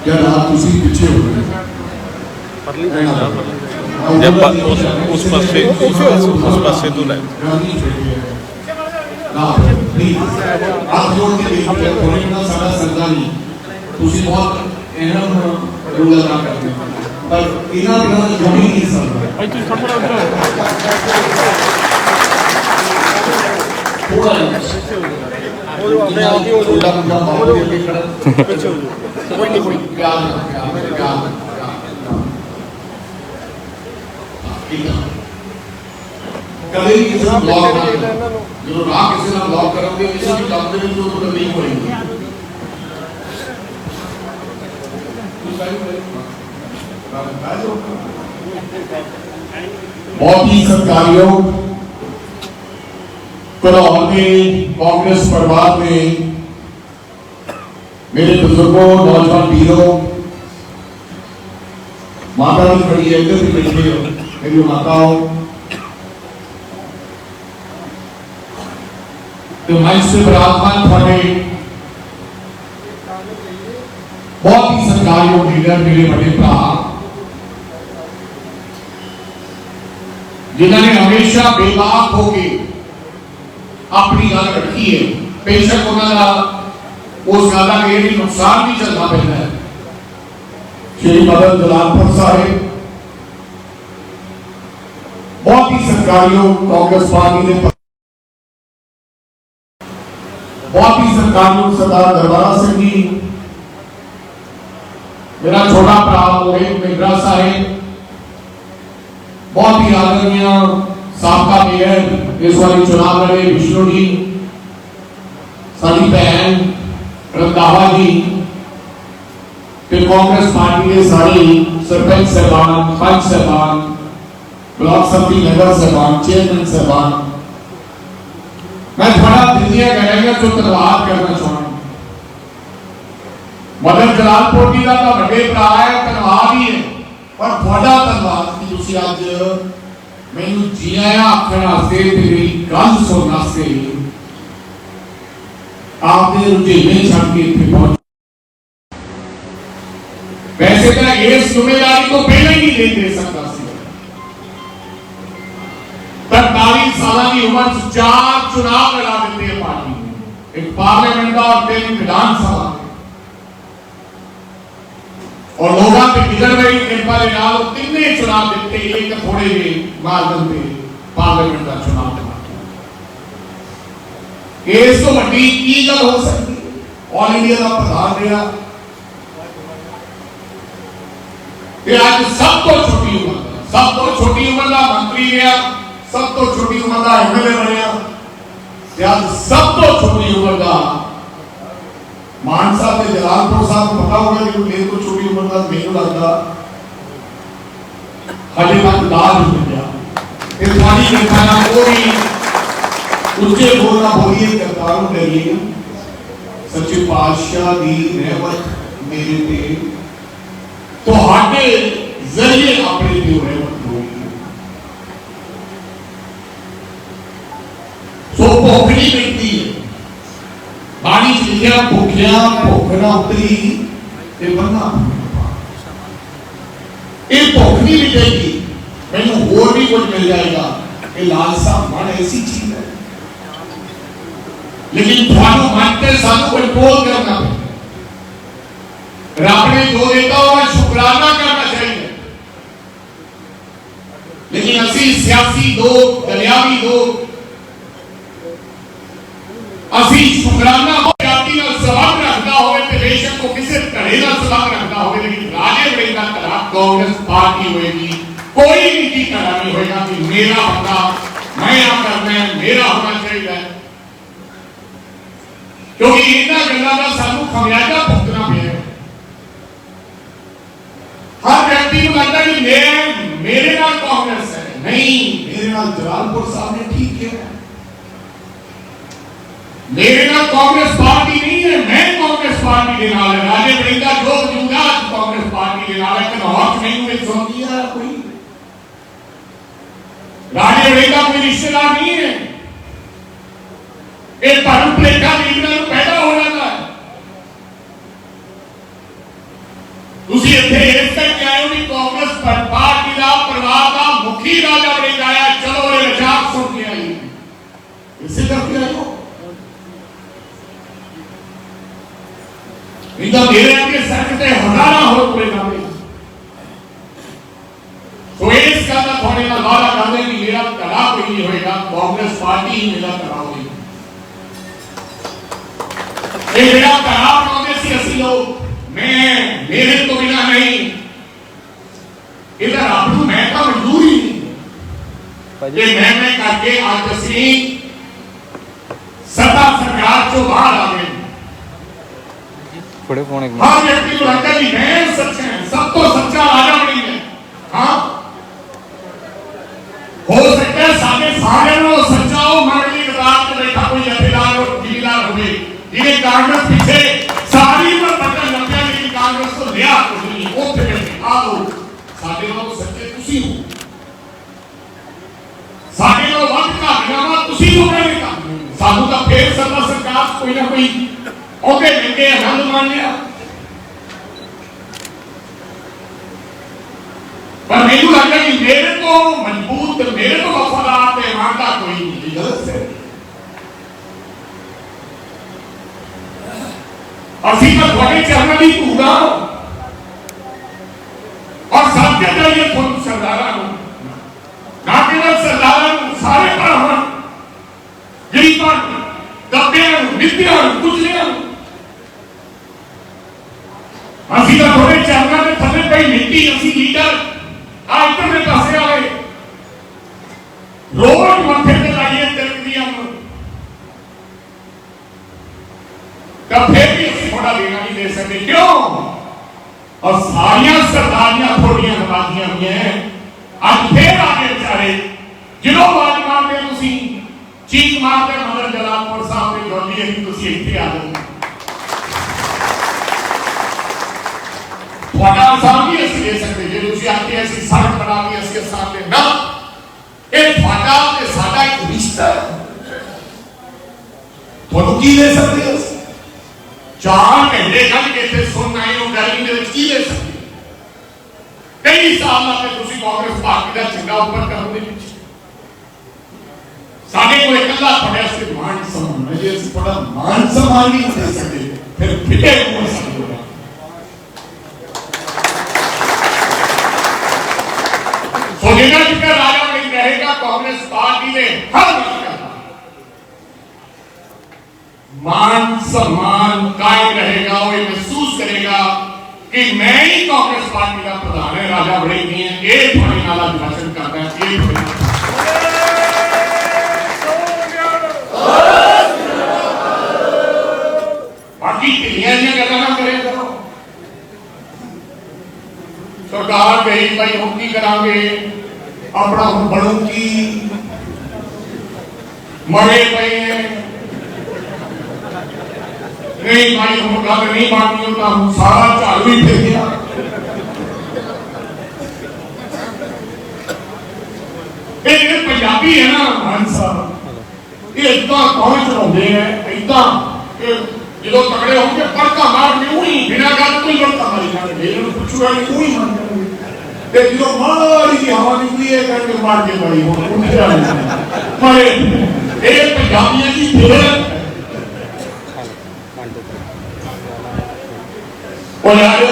क्या रात तुसी पीछे हो गए जब उस पासे तो लाए ना प्लीज हाथ जोड़ के देखिए थोड़ी ना सारा सरदा नहीं तुसी बहुत अहम रोल अदा करते हैं पर इना बिना जमी नहीं सकता भाई तू थोड़ा थोड़ा वो जो अपने आप ही वो जो पीछे हो कोई नहीं कोई प्यार कभी किसी ने ब्लॉक जो राह किसी ने ब्लॉक करोगे किसी भी काम में जो तो नहीं होएंगे बहुत ही सत्कार्यों करौल में कांग्रेस परिवार में मेरे बुजुर्गों नौजवान वीरों माता भी खड़ी है इधर भी बैठे हो मेरी माताओं तो मंच से विराजमान थोड़े बहुत ही सरकारियों लीडर मेरे बड़े भरा जिन्होंने हमेशा बेबाक होके अपनी गल रखी है बेशक उन्होंने उस गल का ये नुकसान भी चलना पैदा है श्री मदन जलालपुर साहब बहुत ही सरकारियों कांग्रेस पार्टी ने बहुत ही सरकारियों सरदार दरबारा सिंह जी मेरा छोटा भरा मोहित मेघरा साहेब बहुत ही आदरणीय साबका मेयर इस वाली चुनाव लड़े विष्णु जी सारी बहन रंधावा जी फिर कांग्रेस पार्टी के सारी सरपंच साहबान पंच साहबान ब्लॉक समिति नगर साहबान चेयरमैन साहबान मैं थोड़ा दिलिया करेंगे तो धन्यवाद करना चाहूंगा मदन जलालपुर जी का तो बड़े भरा है धन्यवाद ही है पर थोड़ा धन्यवाद कि तुसी आज मैनू जी आया आखण वास्ते ते मेरी गल सुनने वास्ते आपने रुझेवे छड़ के इत्थे पहुंच वैसे तो इस जिम्मेदारी को पहले ही नहीं दे सकता सी 43 साल की उम्र 4 चुनाव लड़ा देते हैं पार्टी ने एक पार्लियामेंट का और 3 विधानसभा और लोगों के बिगड़ रही कृपा के नाल तीन चुनाव दिते एक थोड़े जे मार्गन पे पार्लियामेंट का चुनाव इस तो वड्डी की गल हो सकती ऑल इंडिया का प्रधान रहा आज सब तो छोटी उम्र का मंत्री रहा सब तो छोटी उम्र का एमएलए बनया आज सब तो छोटी उम्र का मान साहब ने जलालपुर साहब को पता होगा कि मेरे को छोटी उम्र का मेरे लगता हजे तक दाद मिल गया इस वाली कृपा कोई उच्चे बोलना बोलिए करतारों करिए सच्चे पातशाह दी रहमत मेरे पे तो हाटे जरिए अपने पे रहमत होगी सो पोखड़ी मिलती है बाणी लिखा भूखिया भूखना उतरी ते बना ये भूख नहीं मिटेगी मैनू होर भी कुछ मिल जाएगा ये लालसा मन ऐसी चीज है लेकिन थानू मन ते सानू कंट्रोल करना है रब ने जो देता है शुक्राना करना चाहिए लेकिन असी सियासी लोग दरियावी लोग असी शुक्राना जाति का सबक रखना हो बेशक को किसी घरे का सबक रखना हो लेकिन राजे बड़ेगा तरह कांग्रेस पार्टी होगी कोई नीति खड़ा नहीं होगा कि मेरा बंदा मैं यहां करना है मेरा होना चाहिए क्योंकि इन्होंने गलों का सानू खमियाजा भुगतना पे हर व्यक्ति को लगता है कि मेरे नाल कांग्रेस है नहीं मेरे नाल जलालपुर साहब ने ठीक है मेरे नाल कांग्रेस पार्टी नहीं है मैं कांग्रेस पार्टी के नाल है राजे बड़ेगा जो मौजूदा कांग्रेस पार्टी के नाल है कन्हौर नहीं हुए सुनती है कोई राजे बड़ेगा कोई रिश्तेदार नहीं है एक धर्म प्लेखा लीडर पैदा हो जाता है कांग्रेस पार्टी का परिवार का मुखी राजा बन गया। चलो ये मजाक सुन के आई इसे करके आई हो इधर मेरे आगे सकते हजारा हो पूरे काम तो इस का थोड़े ना वादा कर दे कि मेरा तला कोई नहीं होएगा। कांग्रेस पार्टी ही मेरा तला होगी। ये मेरा तला कांग्रेस ऐसी लोग मैं मेरे तो बिना नहीं इधर आप मैं का मंजूरी ये मैं करके आज असली सत्ता सरकार जो बाहर आ गए थोड़े फोन एक हर व्यक्ति को लगता है कि मैं सच है सब तो सच्चा राजा बनी है। हाँ हो सकता है सारे सारे लोग सच्चा हो मंडली कतार में बैठा कोई जथेदार और जिलेदार हो जिन्हें कांग्रेस पीछे सारी पर बटन लग गया लेकिन कांग्रेस को लिया कुछ नहीं ओथे बैठे आ लो सारे लोग सच्चे तुसी हो सारे लोग वक्त का बिना तुसी हो गए का साधु का फेर सत्ता सरकार कोई ना कोई ओके लेके आनंद मान लिया पर मेरे को लगता कि मेरे को मजबूत मेरे को वफादार थे मानता कोई नहीं गलत है। असी का थोड़े चरण भी पूरा और सबके चाहिए खुद सरदारा ना केवल सरदारा सारे ब्राह्मण गरीबन दबियन विद्यान कुचलियन असी का थोड़े चरण में थले पे नीति असी लीडर आज तक में पासे आए रोज मथे पे लाइए तिलक तब फिर भी असी थोड़ा देना नहीं दे सकते क्यों और सारियां सरदारियां थोड़ियां नवाजियां हुई हैं आज फिर आगे बेचारे जिन्हों बात मारते तुसी चीख मारते मदर जलालपुर साहब ने जोड़ी है तुसी इत्थे आ जाओ थोड़ा आसान नहीं ऐसे दे सकते जे तुसी आके ऐसी सड़क बना के इसके सामने ना ये थोड़ा ते साडा एक रिश्ता है थोड़ा की ले सकते हो 4 घंटे कल के थे सुन आए हो गर्मी दे की ले सकते कई साल ना तुसी कांग्रेस पार्टी का झंडा ऊपर कर दे साडे को इकल्ला थोड़ा से मान सम्मान जे थोड़ा मान सम्मान नहीं दे सकते फिर फिटे हो सकते सोचेगा कि राजा नहीं रहेगा कांग्रेस पार्टी ने हर वक्त मान सम्मान कायम रहेगा वो महसूस करेगा कि मैं ही कांग्रेस पार्टी का प्रधान है राजा बड़े नहीं है एक बड़े नाला भाषण करता है एक बाकी किलियां गल्ला ना करे करो सरकार गई भाई हम की करांगे अपना हम बढ़ूंगी मरे पे नहीं भाई हम गल नहीं माननी होता हम सारा झाड़ू ही फिर गया ये पंजाबी है ना मान साहब ये इतना कौन चलाते हैं इतना जो तगड़े होंगे पड़का मारने वही बिना गल कोई बड़का मारी जाने मेरे पूछूगा नहीं कोई मान जाएंगे जो मारी की हवा निकली है करके मार के बड़ी हो मारे ये पंजाबियों की फिर और यार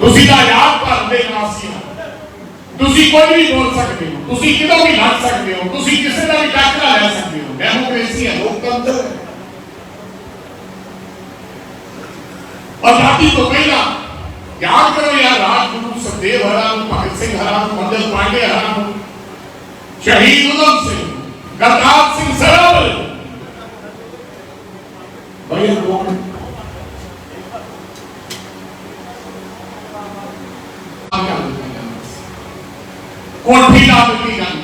तुसी दा याद कर दे नासिया तुसी कोई भी बोल सकते हो तुसी किधर भी लड़ सकते हो तुसी किसी का भी टक्करा ले सकते हो डेमोक्रेसी है लोकतंत्र है आजादी तो पहला याद करो यार राजगुरु सुखदेव हराम भगत सिंह हराम मंगल पांडे हराम शहीद उधम सिंह करतार सिंह सरावल भैया कौन कोठी डाल दी गई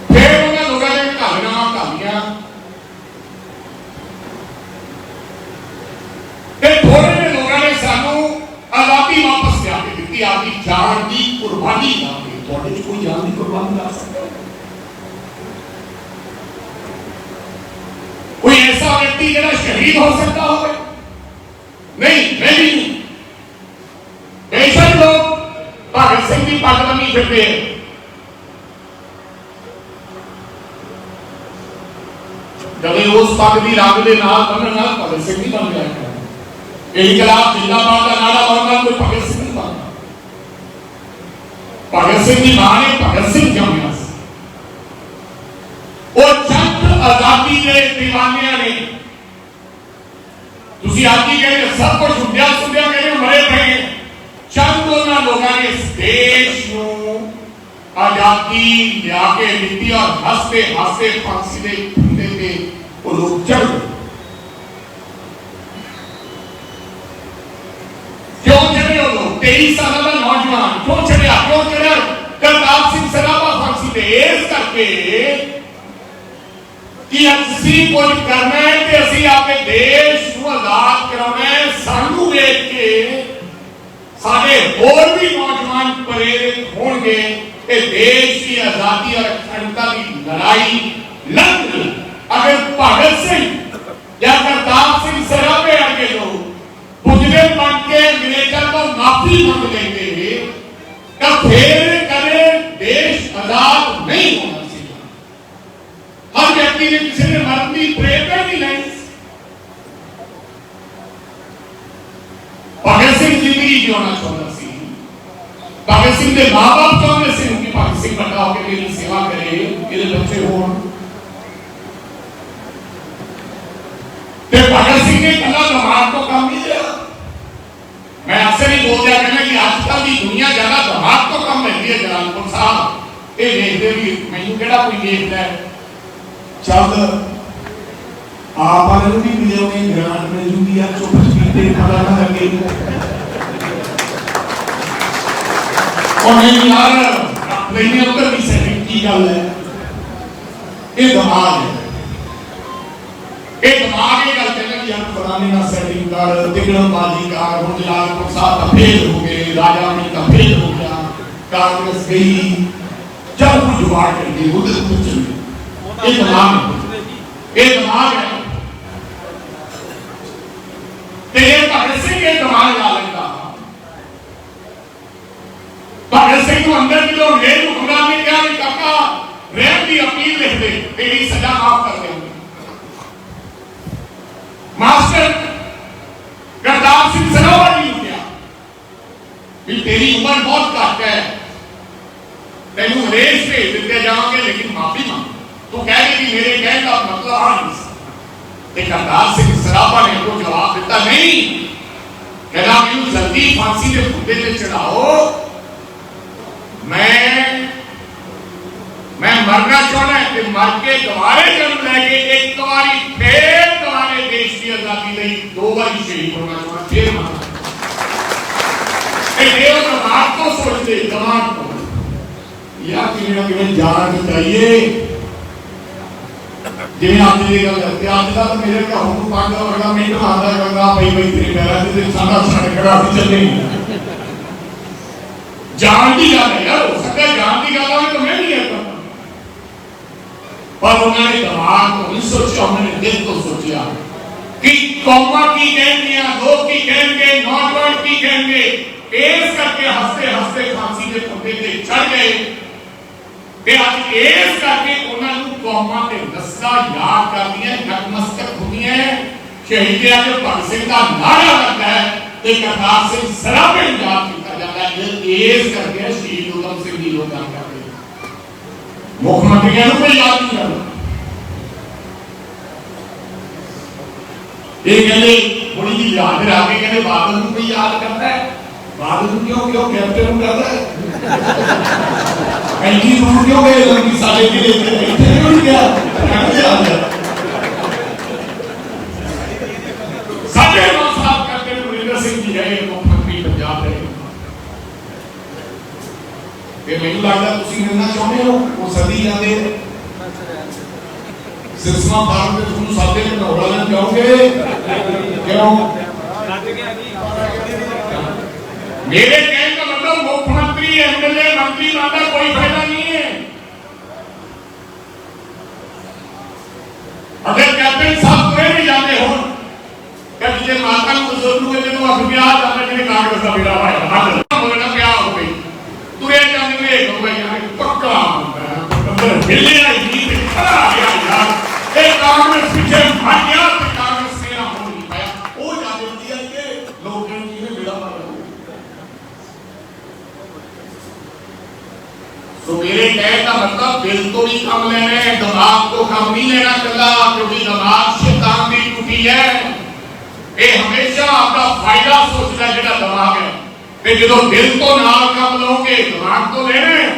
फिर उन्हें लोगों ने कहानियां कहानियां थोड़े ने लोगों ने सानू आजादी वापस लिया के दी आपकी जान की कुर्बानी ला के थोड़े कोई जान की कुर्बानी ला सकता है कोई ऐसा व्यक्ति जरा शहीद हो सकता हो फिरते हैं। जब उस पग की रंग के नाल बनने नाल भगत सिंह नहीं बन गया। इनकलाब जिंदाबाद का नारा बनना कोई भगत सिंह नहीं बनता। भगत सिंह की मां ने भगत सिंह जमया और चंद आजादी के दीवानिया ने तुसी आज ही कहते सब कुछ सुनिया सुनिया कहते मरे पे चंद उन्होंने लोगों ने इस देश को आजादी लिया के दी और हंसते हंसते फांसी दे फंदे पे वो लोग चढ़ गए। क्यों चढ़े वो लोग? 23 साल का नौजवान क्यों चढ़िया? क्यों चढ़िया? करतार सिंह सराभा फांसी दे इस करके कि ਅਸੀਂ ਕੁਝ ਕਰਨਾ ਹੈ ਤੇ ਅਸੀਂ ਆਪਣੇ ਦੇਸ਼ ਨੂੰ ਆਜ਼ਾਦ ਕਰਾਉਣਾ ਹੈ। ਸਾਨੂੰ ਵੇਖ ਕੇ ਸਾਡੇ ਹੋਰ ਵੀ ਨੌਜਵਾਨ ਪ੍ਰੇਰਿਤ ਹੋਣਗੇ ਕਿ ਦੇਸ਼ ਦੀ ਆਜ਼ਾਦੀ और अखंडता की लड़ाई लड़ अगर भगत सिंह या करतार सिंह सराभे वर्गे लोग बुझले बन के अंग्रेजों को माफी मांग लेंगे तो फिर कभी देश आजाद नहीं होना। हर व्यक्ति ने किसी ने मरण की प्रेरणा नहीं लाई। भगत सिंह जिंदगी जिना चाहता सी। भगत सिंह के मां बाप चाहते थे कि भगत सिंह बड़ा होकर मेरी सेवा करे, मेरे बच्चे हो। भगत सिंह ने कला दिमाग को काम नहीं दिया। मैं अक्सर ही बोलता कहना कि आजकल की दुनिया ज्यादा दिमाग को कम मिलती है। जलालपुर साहब ये देखते भी मैनू केड़ा कोई देखता है चल आप भी मिले होंगे ग्रांट मिल जूगी या चुप चपीते पता ना लगे और नहीं यार नहीं उधर भी सेटिंग की गल है। ये दिमाग है, ये दिमाग ये गल कहना कि यार फलाने ना सेटिंग कर तिगड़मबाजी कर हुण जलालपुर साहब का फेल हो गए, राजावणी का फेल हो गया, कांग्रेस गई जब कुछ जुगाड़ करके उधर कुछ चल गई। ये दिमाग है, ये दिमाग है। तेरे भगत सिंह ये दिमाग ला लेता। भगत सिंह को अंदर की लोग रेल हुक्मरान ने क्या कि काका रेल की अपील लिख दे, तेरी सजा माफ कर देंगे। मास्टर करतार सिंह सराभा नहीं किया कि तेरी उम्र बहुत घट है, तेनू रेस भेज दिते जाओगे लेकिन माफी मांग। तो कह रही कि मेरे कहने का मतलब हाँ नहीं। करतार सिंह सराभा ने उनको जवाब दिता नहीं, कहना मैनू जल्दी फांसी के फुंदे पे चढ़ाओ, मैं मरना चाहना है कि मर के दोबारे जन्म लेके एक बारी फिर दोबारे देश की आजादी ਲਈ 2 बारी शहीद होना चाहना फिर मरना। दिमाग को सोचते दिमाग को यार कि जान चाहिए जिवें आज की गल करते अज तक मेरे घर को पांच वर्गा मिनट मारता गंगा पई पई तेरे पैरों से सारा छड़ खड़ा सी चले जान की गल है यार। हो सकता है जान की गल है तो मैं नहीं है पर उन्होंने दिमाग को नहीं सोचा, उन्होंने दिल को सोचा कि कौमा की कहेंगे, लोग की कहेंगे, नौजवान की कहेंगे। इस करके हंसते हंसते फांसी के फंदे पे चढ़ गए कि आज इस करके उन्होंने कौमा के नस्ला याद करदियां नतमस्तक होंदियां शहीदियां जो भगत सिंह का नारा लगता है तो करतार सिंह सराभे याद किया जाता है। इस करके शहीद उधम सिंह जी लोग याद करते मुख्यमंत्रियों को कोई याद नहीं करता। ये कहते बड़ी जी याद रहा के कहते बादल को कोई याद करता है। बादल क्यों क्यों कैप्टन करता है एंटी रूट क्यों गए लंबी साले के लिए इतने नहीं गया कैसे आ गया सारे लोग साथ करते हुए वीरेंद्र सिंह जी है मुख्यमंत्री पंजाब है। ये मैंने लगता तुसी मिलना चाहते हो वो सदी जाते सिरसा फार्म पे तुम साथे में होड़ा लेना चाहोगे क्यों? मेरे कहने का मतलब मुख्यमंत्री एमएलए मंत्री माता कोई फायदा नहीं है। अगर कैप्टन साहब पूरे नहीं जाते हो क्या माता को बुजुर्ग के तो अभियान जाना जिन्हें कांग्रेस का बेड़ा है बोलना क्या हो गई तुरे जाने में ਹਿੱਲਿਆ ਹੀ ਨਹੀਂ ਤੇ ਖੜਾ ਗਿਆ ਯਾਰ। ਇਹ ਕਾਂਗਰਸ ਪਿੱਛੇ ਭੱਜ ਗਿਆ ਤੇ ਕਾਂਗਰਸ ਨੇ ਨਾ ਹੋ ਨਹੀਂ ਪਾਇਆ। ਉਹ ਜਾਂਦੇ ਹੁੰਦੀ ਹੈ ਕਿ ਲੋਕਾਂ ਨੂੰ ਕਿਵੇਂ ਬੇੜਾ ਪਾਇਆ। तो मेरे कहने का मतलब दिल तो नहीं कम लेना है, दिमाग तो कम नहीं लेना चला, क्योंकि दिमाग शैतान की टूटी है। ये हमेशा आपका फायदा सोचता है जेड़ा दिमाग है। ते जो दिल तो नाल कम लोगे दिमाग तो लेना है,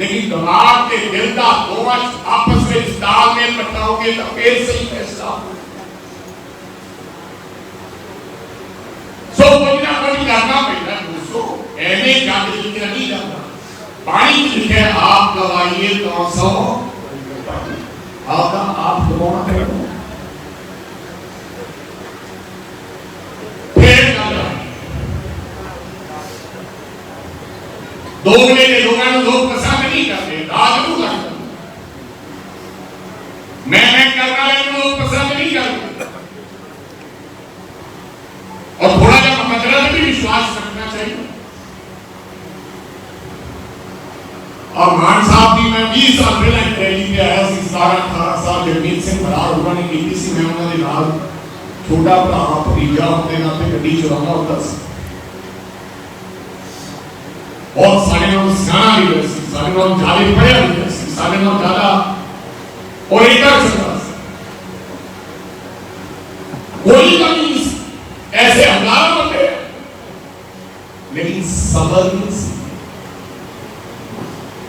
लेकिन दिमाग के दिल का दोवां आपस में तालमेल बैठाओगे तो फिर सही फैसला होगा। सो कुछ ना कुछ करना पड़ेगा दोस्तों, ऐसे जग जिंदगी नहीं जाता। पानी लिखे आप गवाइए तो सौ आपका आप गवाना है। फिर दोगले के लोगों को लोग पसंद नहीं करते, राज को करते। मैं करने वाले को लोग पसंद नहीं करते। और थोड़ा सा मतलब भी विश्वास रखना चाहिए। और मान साहब की मैं 20 साल पहले रैली पे आया सी, 17-18 साल जगमीत सिंह बराड़ उन्होंने की सी। मैं उन्होंने नाल छोटा भरा भतीजा होने नाते गड्डी चलाना होता सी। और साढ़े नाल सियाना भी सी, साढ़े नाल ज्यादा पढ़िया भी सी, साढ़े नाल ज्यादा और एक कर सकता सी। कोई कमी नहीं सी, ऐसे हजारों बंदे, लेकिन सबर नहीं सी।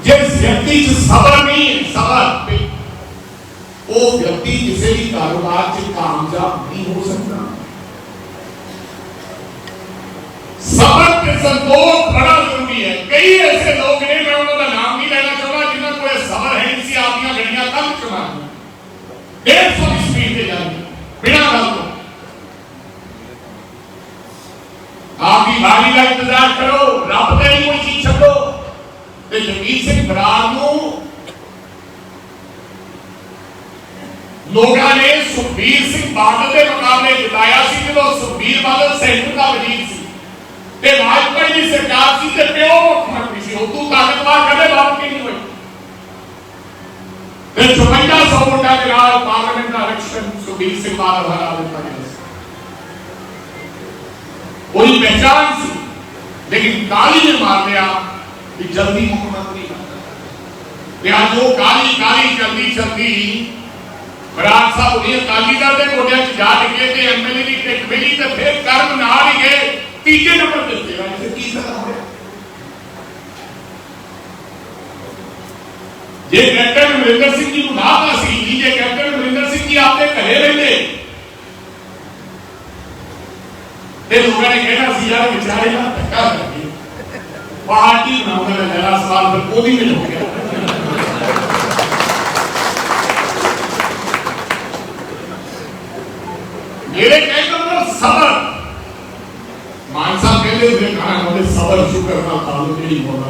जिस व्यक्ति सबर नहीं है, सबर वो व्यक्ति किसी भी कारोबार से कामयाब नहीं हो सकता। सबर के संतोष बड़ा जरूरी है। कई ऐसे लोग ने, मैं उनका नाम नहीं लेना चाहता, जिन्हें कोई सबर है इसी आपकी गड्डियां कम चला 150 की स्पीड पे जाएंगे बिना गल तो। आपकी बारी का इंतजार करो, रब दे कोई चीज छो। जगमीत सिंह बराड़ को लोगों ने सुखबीर सिंह बादल के मुकाबले जिताया सी, जो सुखबीर बादल सेंटर का वजीर सी ते वाजपेयी की सरकार सी ते प्यो मुख्यमंत्री सी। उदू ताकतवर कदे बात की नहीं हुई। ते 5400 वोटां के नाल पार्लियामेंट का इलेक्शन सुखबीर सिंह बादल हरा दिता गया। कोई पहचान सी, लेकिन काली ने मार दिया कि जल्दी मुख्यमंत्री आज वो काली काली चलती चलती बराड़ साहब उन्हें अकाली दल के गोडिया जा टिके थे, एमएलए की टिकट मिली तो फिर कर्म ना ही गए, तीजे नंबर दिते। वैसे की तरह हो जे कैप्टन अमरिंदर सिंह जी को ना पासी, जे कैप्टन अमरिंदर सिंह जी आपने घरे रहते ते लोगों ने कहना सी यार बेचारे ना धक्का करके पार्टी बनाऊंगा मैं 11 साल पर कोई भी नहीं हो गया। मेरे कहने का मतलब सबर। मान साहब कहते थे कहा हमारे सबर शुक्र का ताल्लुक नहीं होगा।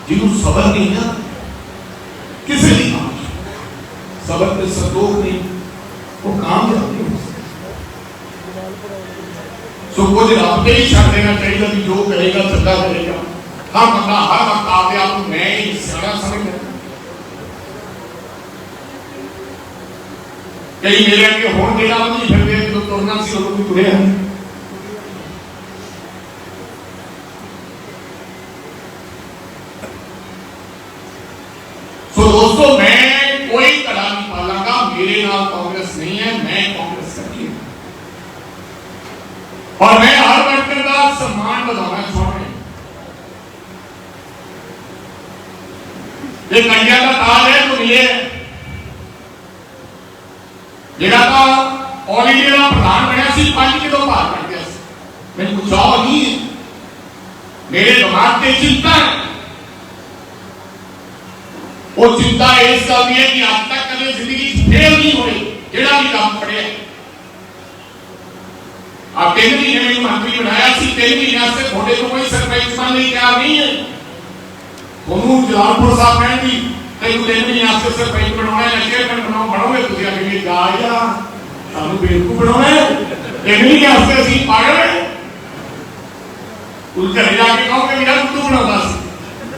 जिन्होंने सबर नहीं ना किसी भी काम सबर पे संतोष नहीं, वो काम जाते हैं। सो कुछ रब ही छड़ देना चाहिए कि जो करेगा चंगा करेगा। हर बंदा हर वक्त आपके आप को मैं ही सियाना समझ। कई मेरे अगे होने के नाम नहीं फिर जो तुरना सी लोग भी तुरे हैं। सो दोस्तों मैं कोई कड़ा नहीं पालांगा, मेरे नाम कांग्रेस नहीं है, मैं कांग्रेस करती हूं और मैं हर वर्कर का सम्मान बढ़ाना चाहता हूं। ये कन्या का ताज है तो ये जेड़ा का ऑल इंडिया का प्रधान बनया सी 5 किलो भार कर गया। मैंने कुछ और नहीं है, मेरे दिमाग से चिंता है। वो चिंता इस गल की है कि आज तक कभी जिंदगी फेल नहीं हुई जेड़ा भी काम पड़े। आप 3 महीने में मंत्री बनाया सी, 3 महीने से थोड़े को कोई सरपंच बनने नहीं तैयार नहीं है। दोनों जलालपुर साहब कहती तेन 3 महीने से सरपंच बनाना है, चेयरमैन बनाओ बनोगे तुझे आगे जा या सानू बेवकूफ बनाना है। 3 महीने से असि पागल है। उस घर जाके कहो कि मेरा तू बनाता सी,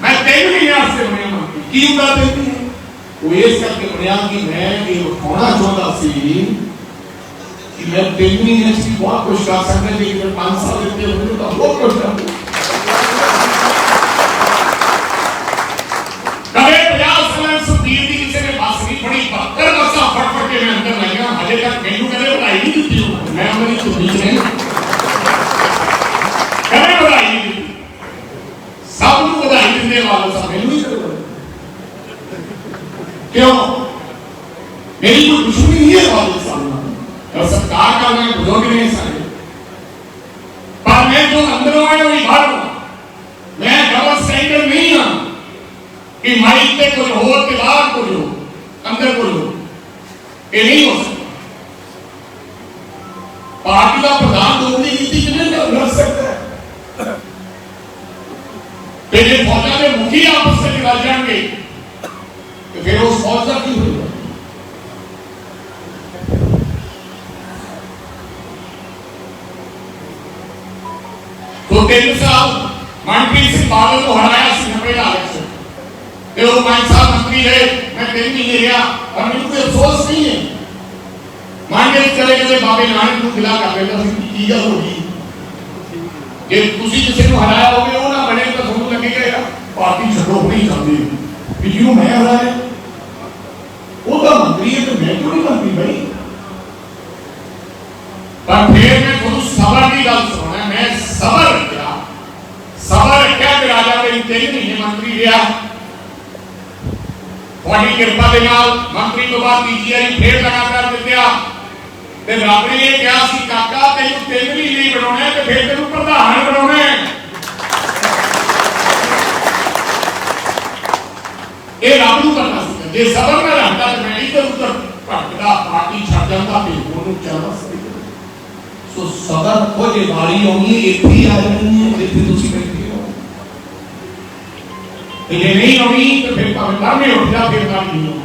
मैं 3 महीने से बने मंत्री की उड़ा देती है वो इस करके बनया कि मैं ये उठाना चाहता सी कि मैं 3 महीने से बहुत कुछ कर सकता लेकिन 5 साल देते हुए तो बहुत कुछ कर कभी 50 साल सुधीर की किसी ने बात नहीं पड़ी 72 वर्ष फट के मैं अंदर लग गया हजे तक मैनू कदे बढ़ाई नहीं दी मैं मेरी तो बीच में कदे बढ़ाई नहीं दी सब को बढ़ाई देने वाला सब मैनू ही कदे क्यों मेरी कोई दुश्मनी नहीं है वाले सामने और सरकार का मैं बुजुर्ग नहीं सारे पर मैं जो अंदरों है वही बाहर हूं मैं डबल स्टैंडर्ड नहीं हूं कि माइक पे कुछ हो के बाहर कुछ हो अंदर कुछ हो ये नहीं हो सकता पार्टी का प्रधान दोगली नीति कितने लड़ सकता है पहले फौजा में मुखी आपस में लड़ जाएंगे तो फिर उस फौज का क्यों होगा तो 3 साल मंत्री से बादल को हराया 90 इलेक्शन ये वो 5 साल मंत्री है मैं 3 महीने रहा और मेरे को अफसोस नहीं है मान के चले गए बाबे नानक को खिला कर देता की गल होगी जे तुसी किसी को हराया होगे वो ना बने तो ਤੁਹਾਨੂੰ लगेगा पार्टी छड़ो नहीं चाहती कि क्यों मैं हराया वो तो मंत्री है तो मैं क्यों नहीं मंत्री भाई पर फिर मैं खुद सबर की गल सुना मैं सबर रखा कि राजा मेरी 3 महीने मंत्री रहा थोड़ी कृपा के नाल मंत्री तो बाद पीजीआई फिर लगातार जितया ते रब ने ये कहा सी काका तेनू 3 महीने बनाने ते फिर तेनू प्रधान बनाने ये रब नूं करना सी जे सबर में रहता तो मैं इधर उधर भटकदा पार्टी छड़ जांदा ते ओनू चलदा सी सो सबर को जे बारी आउणी इत्थे ही आ जानी है जिथे तुसीं बैठे हो ये नहीं आउणी तो फिर भावें घर में उठ जा फिर काम नहीं होना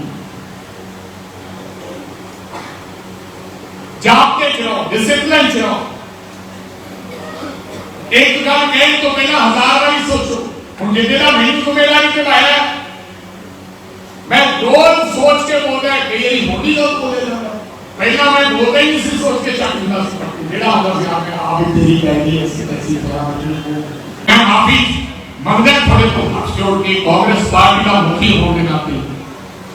जाप के चलो डिसिप्लिन चलो एक गल कहने तो पहला 1000 बार सोचो हुण जिन्ना मैनू तो मेरा नहीं निभाया मैं रोज सोच के बोलता है कई बारी होनी गल बोले जाता पहला मैं बोलता ही नहीं सोच के चक दिंदा सी जेड़ा होंदा सी आप तेरी कहनी ऐसी तैसी मैं माफी मंगल थोड़े को हाथ जोड़ के कांग्रेस पार्टी का मुखी होने नाते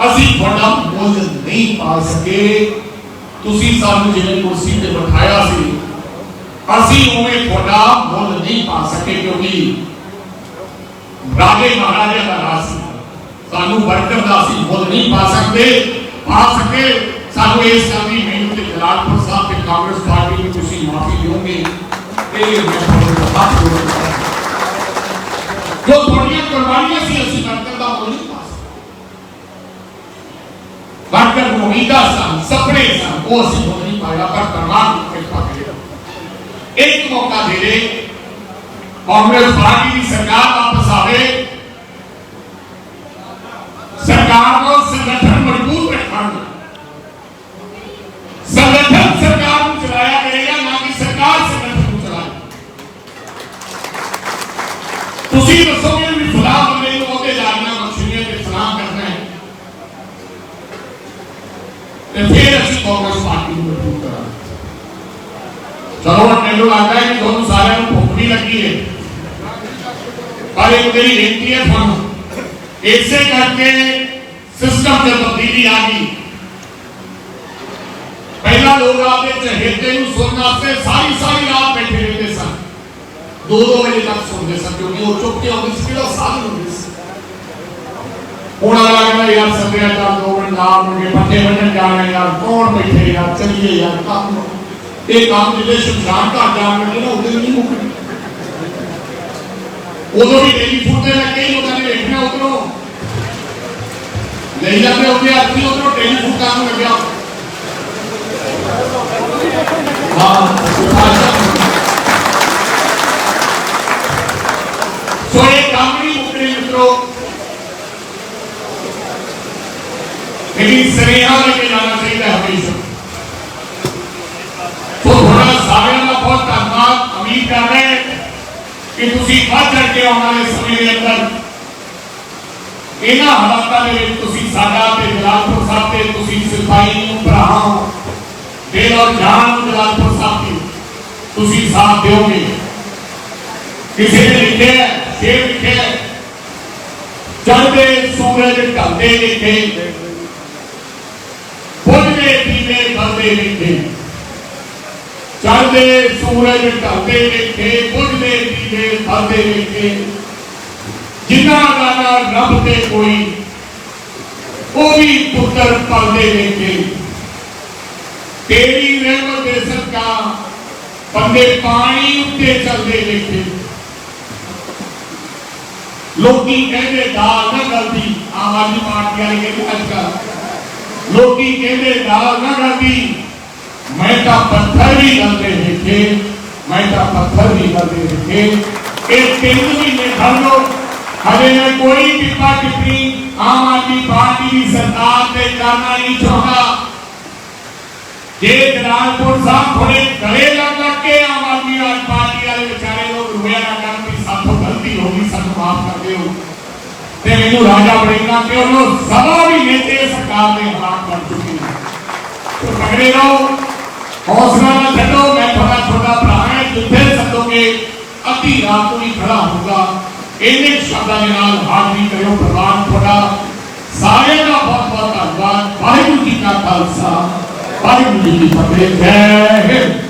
ਅਸੀਂ ਤੁਹਾਡਾ ਮੁੱਲ नहीं पा सके ਤੁਸੀਂ ਸਾਨੂੰ ਜਿਵੇਂ ਕੁਰਸੀ ਤੇ ਬਿਠਾਇਆ ਸੀ ਅਸੀਂ ਉਵੇਂ ਤੁਹਾਡਾ ਮੁੱਲ नहीं पा सके क्योंकि राजे महाराजे का राज ਸੀ ਸਾਨੂੰ ਵਰਕਰ ਦਾ ਅਸੀਂ ਮੁੱਲ नहीं पा सके ਸਾਨੂੰ ਇਸ ਗੱਲ ਦੀ ਮੈਨੂੰ ਤੇ ਜਲਾਲਪੁਰ ਸਾਹਿਬ ਤੇ ਕਾਂਗਰਸ ਪਾਰਟੀ ਨੂੰ ਤੁਸੀਂ ਮਾਫੀ ਦਿਓਗੇ ਇਹ ਮੈਂ ਤੁਹਾਨੂੰ ਹੱਥ ਜੋੜਦਾ जो थोड़ियां कुर्बानियां सी असि वर्कर दा मुल नहीं पा सकते वर्कर को उम्मीदां सन सपने सन वो असि मुल नहीं पाया पर परमात्मा कृपा करेगा एक मौका दे दे कांग्रेस पार्टी की सरकार वापस आवे सरकार को संगठन मजबूत रखना संगठन सरकार को चलाया करेगा ना कि सरकार संगठन को चलाए तुसी दसोगे भी खुदा बंदे को होते जाना मशीनियों पे सलाम करना है तो फिर अच्छी कांग्रेस पार्टी को मजबूत करा चलो मैंने लगता है कि दोनों सारे भूख भी लगी है पर एक मेरी बेनती है थानू ऐसे करके सिस्टम में तब्दीली आ गई पहला लोग आपके चहेते सुनने वास्ते सारी रात बैठे रहते सन 2-2 बजे तक सुनते सन क्योंकि वो चुप के होते थे और साथ होते थे होना लगा यार संध्या का 2 मिनट नाम के पट्टे बटन जाने यार कौन बैठे यार चलिए यार काम एक काम जिले शमशान का जान लगे ना उधर नहीं मुकने उधर भी टेलीफोन पे लगे ही उधर देखना उधरों ले जाते होते आदमी उधरों टेलीफोन काम लग गया हाँ तो एक काम नहीं मुकने मित्रों लेकिन स्नेहा लेके जाना चाहिए हमेशा तो थोड़ा सारे का बहुत धन्यवाद उम्मीद कर रहे हैं कि तुसी बढ़ चढ़ के आने वाले समय के अंदर ਇਹਨਾਂ ਹਾਲਾਤਾਂ ਦੇ ਵਿੱਚ ਤੁਸੀਂ ਸਾਡਾ ਤੇ ਜਲਾਲਪੁਰ ਸਾਹਿਬ ਤੇ ਤੁਸੀਂ ਸਿਪਾਹੀ ਨੂੰ ਭਰਾਓ ਦਿਲ ਔਰ ਜਾਨ ਨੂੰ ਜਲਾਲਪੁਰ ਸਾਹਿਬ ਦੀ ਤੁਸੀਂ ਸਾਥ ਦਿਓਗੇ। ਕਿਸੇ ਨੇ ਲਿਖਿਆ ਸ਼ੇਰ ਲਿਖਿਆ ਚੜ੍ਹਦੇ ਸੂਰਜ ਢਲਦੇ ਲਿਖੇ ਬੁਝਦੇ ਦੀਵੇ ਬਲਦੇ ਲਿਖੇ ਚੜ੍ਹਦੇ ਸੂਰਜ ਢਲਦੇ ਲਿਖੇ ਬੁਝਦੇ ਦੀਵੇ ਬਲਦੇ ਲਿਖੇ ਜਿਨ੍ਹਾਂ ਦਾ ਨਾ ਰੱਬ ਤੇ ਕੋਈ ਉਹ ਵੀ ਪੁੱਤਰ ਪਲਦੇ ਲਿਖੇ तेरी रहमत दे सदका बंदे पानी उत्ते चलते लिखे लोकी कहते दाल ना गलती आम आदमी पार्टी वाले कहते अजकल लोकी कहते दाल ना गलती मैं तो पत्थर भी गलते लिखे मैं तो पत्थर भी गलते लिखे एक 3 महीने खड़ लो हजे मैं कोई टिप्पा टिप्पणी आम आदमी पार्टी की सरकार से करना नहीं चाहता। जे जलालपुर साहब थोड़े गले लग के आम आदमी पार्टी वाले बेचारे लोग रोया ना कर भी साथों गलती होगी सब माफ कर दो ते मैनू राजा बड़ेगा कि उन्होंने सवा भी नेते सरकार के हालात बन चुके हैं। तो तगड़े रहो हौसला ना छो मैं थोड़ा छोटा भरा है जिथे सदोगे अद्धी रात को ही खड़ा होगा इन्ने शब्दों के नाल हाजरी करो प्रवान थोड़ा सारे का बहुत बहुत धन्यवाद। वाहिगुरू जी का खालसा वाहिगुरू जी की फतेह। जय हिंद।